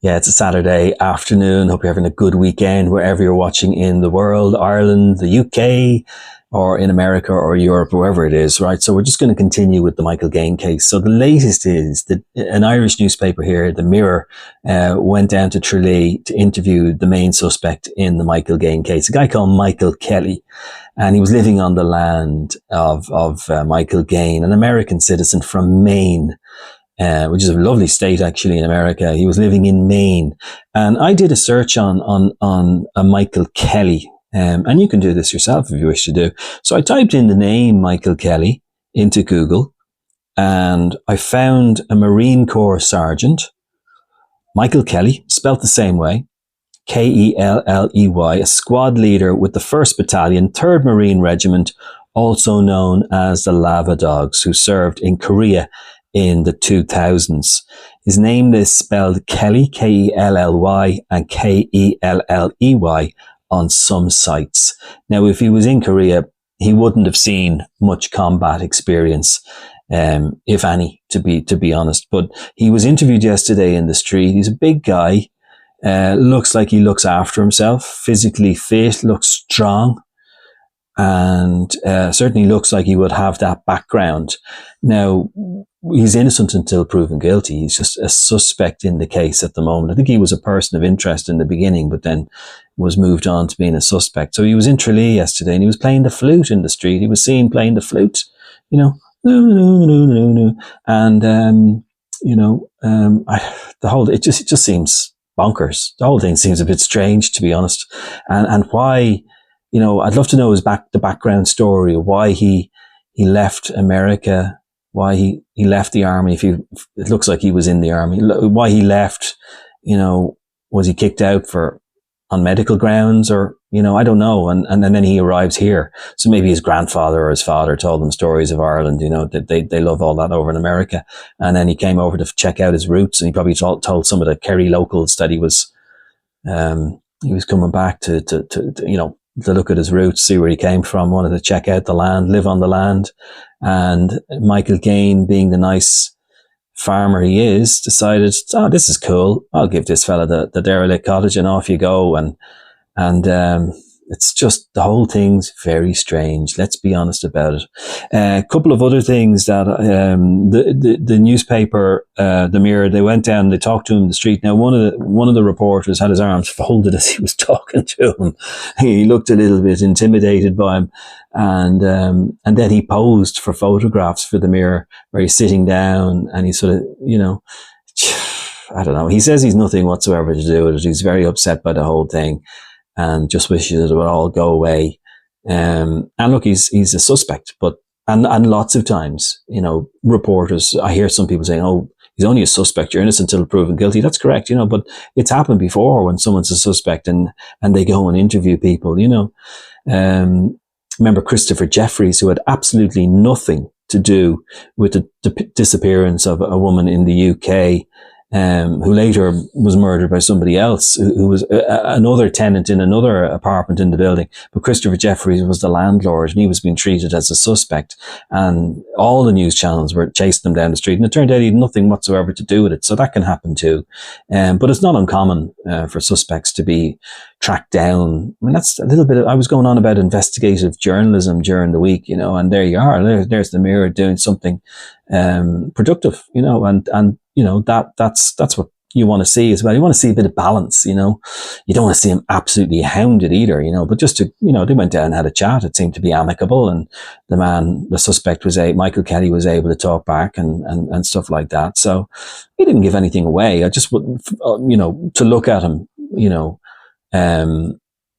Yeah, it's a Saturday afternoon. Hope you're having a good weekend wherever you're watching in the world, Ireland, the UK, or in America or Europe, wherever it is, right? So we're just going to continue with the Michael Gaine case. So the latest is that an Irish newspaper here, the Mirror, went down to Tralee to interview the main suspect in the Michael Gaine case, a guy called Michael Kelly. And he was living on the land of Michael Gaine, an American citizen from Maine. Which is a lovely state actually in America. He was living in Maine, and I did a search on a Michael Kelly, and you can do this yourself if you wish to do. So I typed in the name Michael Kelly into Google, and I found a Marine Corps sergeant, Michael Kelly, spelt the same way, Kelley, a squad leader with the 1st Battalion, 3rd Marine Regiment, also known as the Lava Dogs, who served in Korea in the 2000s. His name is spelled Kelly, Kelly, and Kelley on some sites. Now, if he was in Korea, he wouldn't have seen much combat experience, if any, to be honest. But he was interviewed yesterday in the street. He's a big guy, looks like he looks after himself, physically fit, looks strong, and certainly looks like he would have that background. Now, he's innocent until proven guilty. He's just a suspect in the case at the moment. I think he was a person of interest in the beginning, but then was moved on to being a suspect. So he was in Tralee yesterday, and he was playing the flute in the street. He was seen playing the flute, you know, and it just seems bonkers. The whole thing seems a bit strange, to be honest. And why, I'd love to know the background story of why he left America, why he left the army. It looks like he was in the army, why he left, was he kicked out on medical grounds, or, I don't know. And then he arrives here. So maybe his grandfather or his father told him stories of Ireland, that they love all that over in America. And then he came over to check out his roots, and he probably told some of the Kerry locals that he was coming back to look at his roots, see where he came from, wanted to check out the land, live on the land. And Michael Gaine, being the nice farmer he is, decided, this is cool. I'll give this fella the derelict cottage, and off you go. And it's just, the whole thing's very strange. Let's be honest about it. A couple of other things that the newspaper, the Mirror, they went down, they talked to him in the street. Now, one of the reporters had his arms folded as he was talking to him. He looked a little bit intimidated by him, and then he posed for photographs for the Mirror, where he's sitting down, and he's sort of, I don't know. He says he's nothing whatsoever to do with it. He's very upset by the whole thing, and just wishes it would all go away. And look, he's a suspect, and lots of times, reporters, I hear some people saying, oh, he's only a suspect, you're innocent until proven guilty. That's correct, but it's happened before when someone's a suspect and they go and interview people, remember Christopher Jeffries, who had absolutely nothing to do with the disappearance of a woman in the UK, who later was murdered by somebody else, who was another tenant in another apartment in the building. But Christopher Jeffries was the landlord, and he was being treated as a suspect. And all the news channels were chasing him down the street, and it turned out he had nothing whatsoever to do with it. So that can happen too. But it's not uncommon for suspects to be tracked down. I mean, that's a little bit I was going on about investigative journalism during the week, and there you are. There's the Mirror doing something productive, and that's what you want to see as well. You want to see a bit of balance, you don't want to see him absolutely hounded either, but just to, they went down and had a chat. It seemed to be amicable, and the suspect Michael Kelly was able to talk back and stuff like that. So he didn't give anything away. I just wouldn't, to look at him,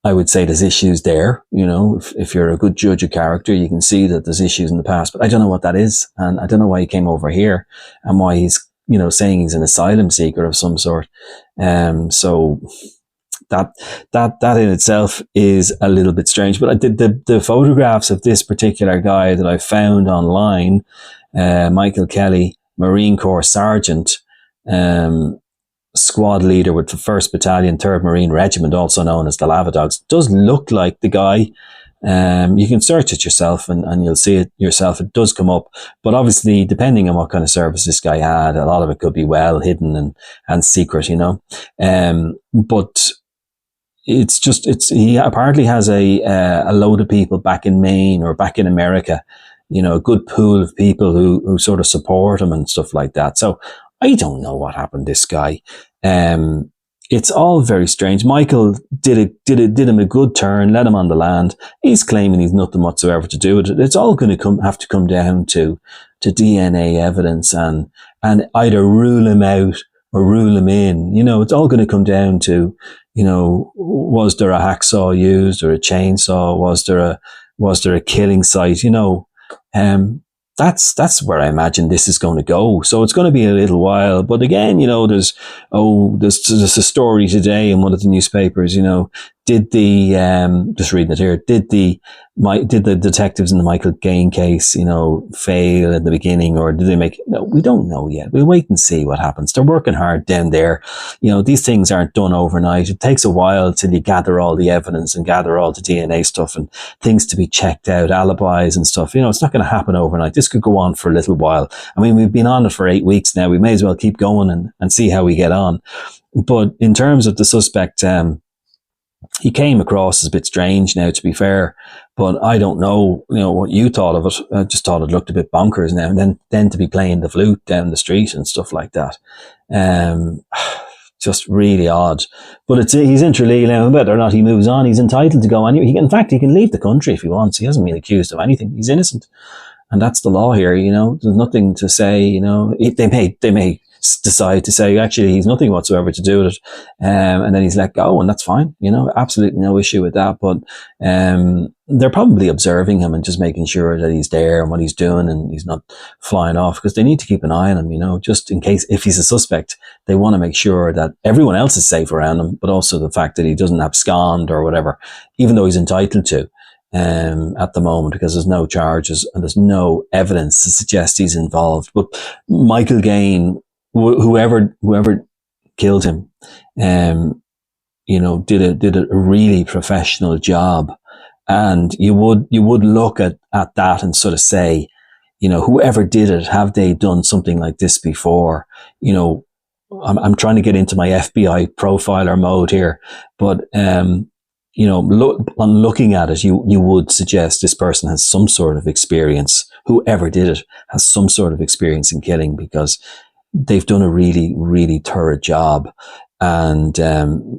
I would say there's issues there. If you're a good judge of character, you can see that there's issues in the past, but I don't know what that is. And I don't know why he came over here and why he's, saying he's an asylum seeker of some sort. So that in itself is a little bit strange. But the photographs of this particular guy that I found online, Michael Kelly, Marine Corps sergeant, squad leader with the 1st Battalion, 3rd Marine Regiment, also known as the Lava Dogs, does look like the guy You can search it yourself and you'll see it yourself. It does come up, but obviously, depending on what kind of service this guy had, a lot of it could be well hidden and secret, you know. But he apparently has a load of people back in Maine or back in America, you know, a good pool of people who sort of support him and stuff like that. So I don't know what happened to this guy. It's all very strange. Michael did him a good turn, let him on the land. He's claiming he's nothing whatsoever to do with it. It's all going to have to come down to DNA evidence and either rule him out or rule him in. You know, it's all going to come down to, you know, was there a hacksaw used or a chainsaw? Was there a killing site? You know, that's where I imagine this is going to go. So it's going to be a little while. But again, you know, there's a story today in one of the newspapers, you know, just reading it here, did the detectives in the Michael Gaine case, you know, fail at the beginning, or did they make, no, we don't know yet. We'll wait and see what happens. They're working hard down there. You know, these things aren't done overnight. It takes a while till you gather all the evidence and gather all the DNA stuff and things to be checked out, alibis and stuff. You know, it's not going to happen overnight. This could go on for a little while. I mean, we've been on it for 8 weeks now. We may as well keep going and see how we get on. But in terms of the suspect, he came across as a bit strange now, to be fair, but I don't know, you know, what you thought of it. I just thought it looked a bit bonkers now, and then to be playing the flute down the street and stuff like that. Just really odd. But he's interlegal now. Whether or not he moves on, he's entitled to go anywhere. In fact, he can leave the country if he wants. He hasn't been accused of anything. He's innocent. And that's the law here, you know. There's nothing to say, you know. They may decide to say, actually, he's nothing whatsoever to do with it. And then he's let go, and that's fine, you know, absolutely no issue with that. But they're probably observing him and just making sure that he's there and what he's doing and he's not flying off, because they need to keep an eye on him, you know, just in case, if he's a suspect, they want to make sure that everyone else is safe around him, but also the fact that he doesn't abscond or whatever, even though he's entitled to. At the moment, because there's no charges and there's no evidence to suggest he's involved. But Michael Gaine, whoever killed him, you know, did a really professional job. And you would look at that and sort of say, you know, whoever did it, have they done something like this before? You know, I'm trying to get into my FBI profiler mode here, but, you know, on looking at it, you would suggest this person has some sort of experience. Whoever did it has some sort of experience in killing, because they've done a really, really thorough job. And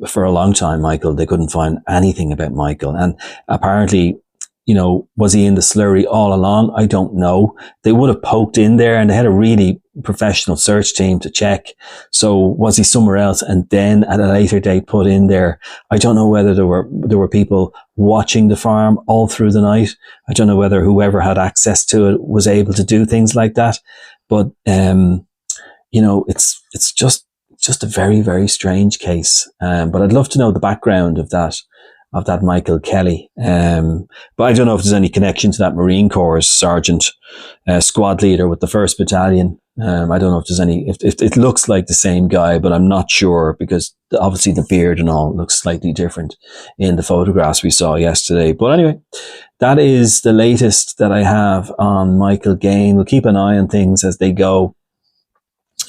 for a long time, Michael, they couldn't find anything about Michael. And apparently, you know, was he in the slurry all along? I don't know. They would have poked in there, and they had a really professional search team to check. So was he somewhere else and then at a later date put in there? I don't know whether there were people watching the farm all through the night. I don't know whether whoever had access to it was able to do things like that. But you know, it's just a very, very strange case. But I'd love to know the background of that Michael Kelly. But I don't know if there's any connection to that Marine Corps sergeant, squad leader with the 1st Battalion. I don't know if there's any, if it looks like the same guy, but I'm not sure, because obviously the beard and all looks slightly different in the photographs we saw yesterday. But anyway, that is the latest that I have on Michael Gaine. We'll keep an eye on things as they go.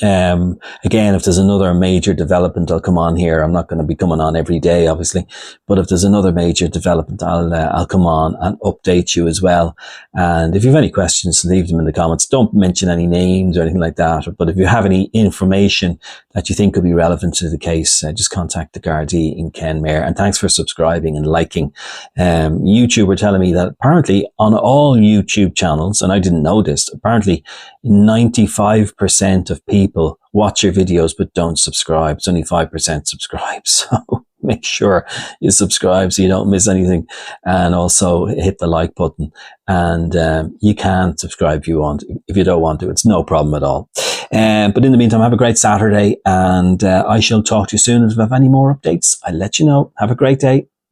Again, if there's another major development, I'll come on here. I'm not going to be coming on every day, obviously, but if there's another major development, I'll come on and update you as well. And if you have any questions, leave them in the comments. Don't mention any names or anything like that. But if you have any information that you think could be relevant to the case, just contact the Gardaí in Kenmare. And thanks for subscribing and liking. YouTube were telling me that apparently on all YouTube channels, and I didn't know this, apparently 95% of people watch your videos but don't subscribe. It's only 5% subscribe. So make sure you subscribe so you don't miss anything, and also hit the like button. And you can subscribe if you want. If you don't want to, it's no problem at all. But in the meantime, have a great Saturday, and I shall talk to you soon. If I have any more updates, I'll let you know. Have a great day.